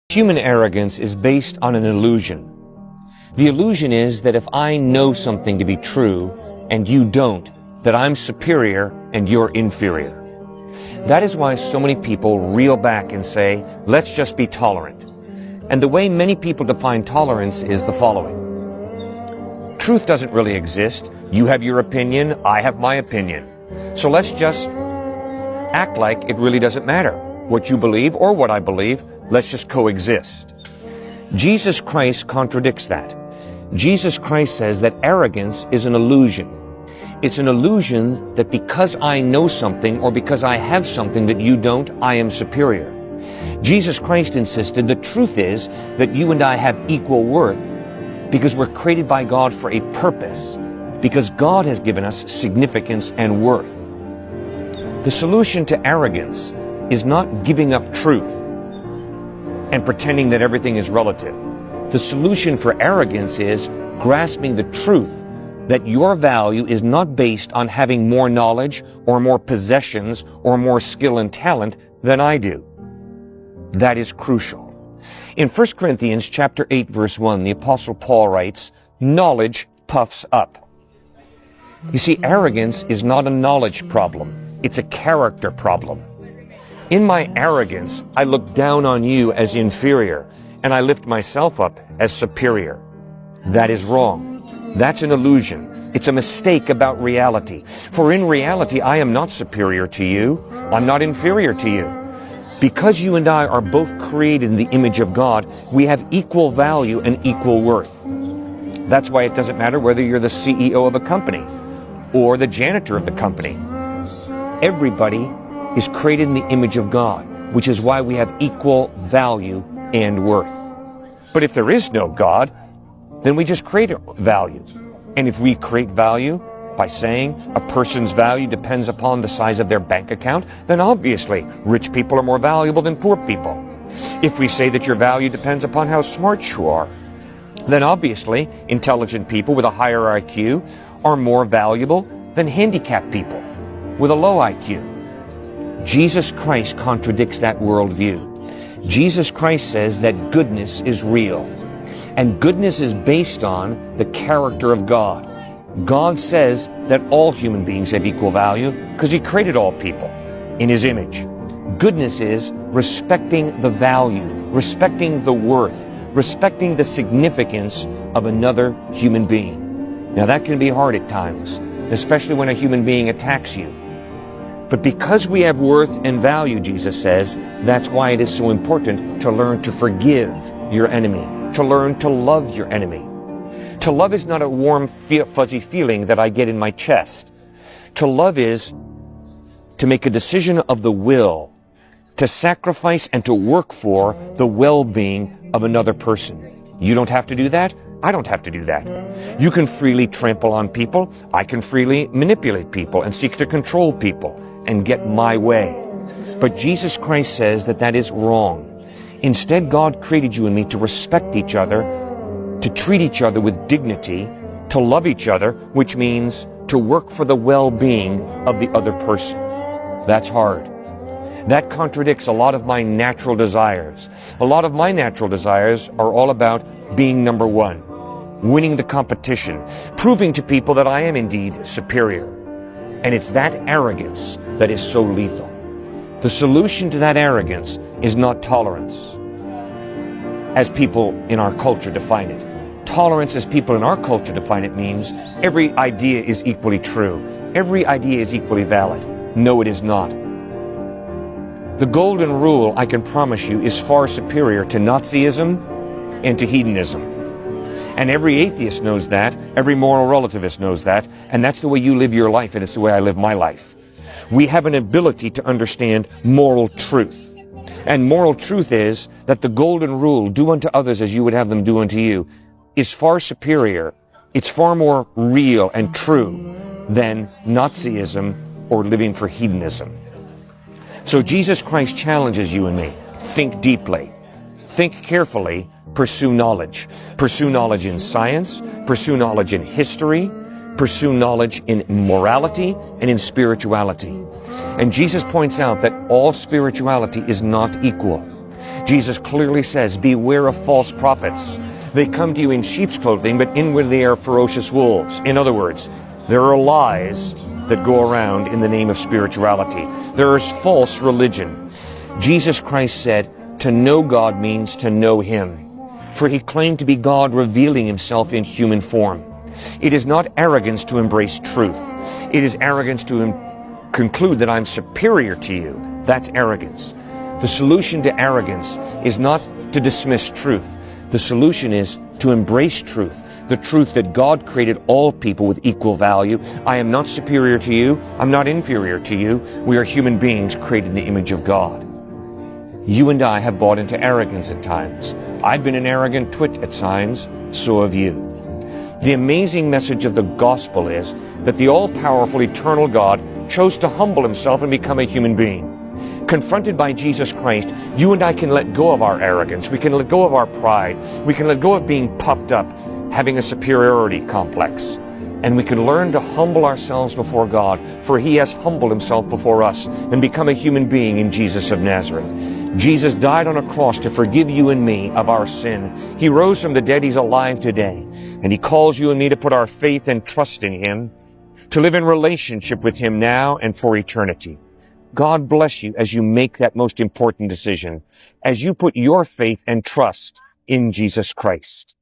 Human arrogance is based on an illusion. The illusion is that if I know something to be true and you don't, that I'm superior and you're inferior. That is why so many people reel back and say, let's just be tolerant. And the way many people define tolerance is the following. Truth doesn't really exist. You have your opinion, I have my opinion. So let's just act like it really doesn't matter what you believe or what I believe. Let's just coexist. Jesus Christ contradicts that. Jesus Christ says that arrogance is an illusion. It's an illusion that because I know something or because I have something that you don't, I am superior. Jesus Christ insisted the truth is that you and I have equal worth because we're created by God for a purpose, because God has given us significance and worth. The solution to arrogance is not giving up truth and pretending that everything is relative. The solution for arrogance is grasping the truth that your value is not based on having more knowledge or more possessions or more skill and talent than I do. That is crucial. In 1 Corinthians chapter 8, verse 1, the Apostle Paul writes, knowledge puffs up. You see, arrogance is not a knowledge problem. It's a character problem. In my arrogance, I look down on you as inferior, and I lift myself up as superior. That is wrong. That's an illusion. It's a mistake about reality. For in reality, I am not superior to you. I'm not inferior to you. Because you and I are both created in the image of God, we have equal value and equal worth. That's why it doesn't matter whether you're the CEO of a company or the janitor of the company. Everybody is created in the image of God, which is why we have equal value and worth. But if there is no God, then we just create value. And if we create value by saying a person's value depends upon the size of their bank account, then obviously rich people are more valuable than poor people. If we say that your value depends upon how smart you are, then obviously intelligent people with a higher IQ are more valuable than handicapped people with a low IQ. Jesus Christ contradicts that worldview. Jesus Christ says that goodness is real. And goodness is based on the character of God. God says that all human beings have equal value because He created all people in His image. Goodness is respecting the value, respecting the worth, respecting the significance of another human being. Now that can be hard at times, especially when a human being attacks you. But because we have worth and value, Jesus says, that's why it is so important to learn to forgive your enemy, to learn to love your enemy. To love is not a warm, fuzzy feeling that I get in my chest. To love is to make a decision of the will, to sacrifice and to work for the well-being of another person. You don't have to do that. I don't have to do that. You can freely trample on people. I can freely manipulate people and seek to control people and get my way. But Jesus Christ says that that is wrong. Instead, God created you and me to respect each other, to treat each other with dignity, to love each other, which means to work for the well-being of the other person. That's hard. That contradicts a lot of my natural desires. A lot of my natural desires are all about being number one, winning the competition, proving to people that I am indeed superior. And it's that arrogance that is so lethal. The solution to that arrogance is not tolerance, as people in our culture define it. Tolerance, as people in our culture define it, means every idea is equally true. Every idea is equally valid. No, it is not. The golden rule, I can promise you, is far superior to Nazism and to hedonism. And every atheist knows that. Every moral relativist knows that. And that's the way you live your life, and it's the way I live my life. We have an ability to understand moral truth. And moral truth is that the golden rule, do unto others as you would have them do unto you, is far superior. It's far more real and true than Nazism or living for hedonism. So Jesus Christ challenges you and me. Think deeply. Think carefully. Pursue knowledge. Pursue knowledge in science. Pursue knowledge in history. Pursue knowledge in morality and in spirituality. And Jesus points out that all spirituality is not equal. Jesus clearly says, beware of false prophets. They come to you in sheep's clothing, but inwardly they are ferocious wolves. In other words, there are lies that go around in the name of spirituality. There is false religion. Jesus Christ said, to know God means to know Him. For He claimed to be God revealing Himself in human form. It is not arrogance to embrace truth. It is arrogance to conclude that I'm superior to you. That's arrogance. The solution to arrogance is not to dismiss truth. The solution is to embrace truth, the truth that God created all people with equal value. I am not superior to you. I'm not inferior to you. We are human beings created in the image of God. You and I have bought into arrogance at times. I've been an arrogant twit at times. So have you. The amazing message of the gospel is that the all-powerful, eternal God chose to humble Himself and become a human being. Confronted by Jesus Christ, you and I can let go of our arrogance. We can let go of our pride. We can let go of being puffed up, having a superiority complex. And we can learn to humble ourselves before God, for He has humbled Himself before us and become a human being in Jesus of Nazareth. Jesus died on a cross to forgive you and me of our sin. He rose from the dead. He's alive today. And He calls you and me to put our faith and trust in Him, to live in relationship with Him now and for eternity. God bless you as you make that most important decision, as you put your faith and trust in Jesus Christ.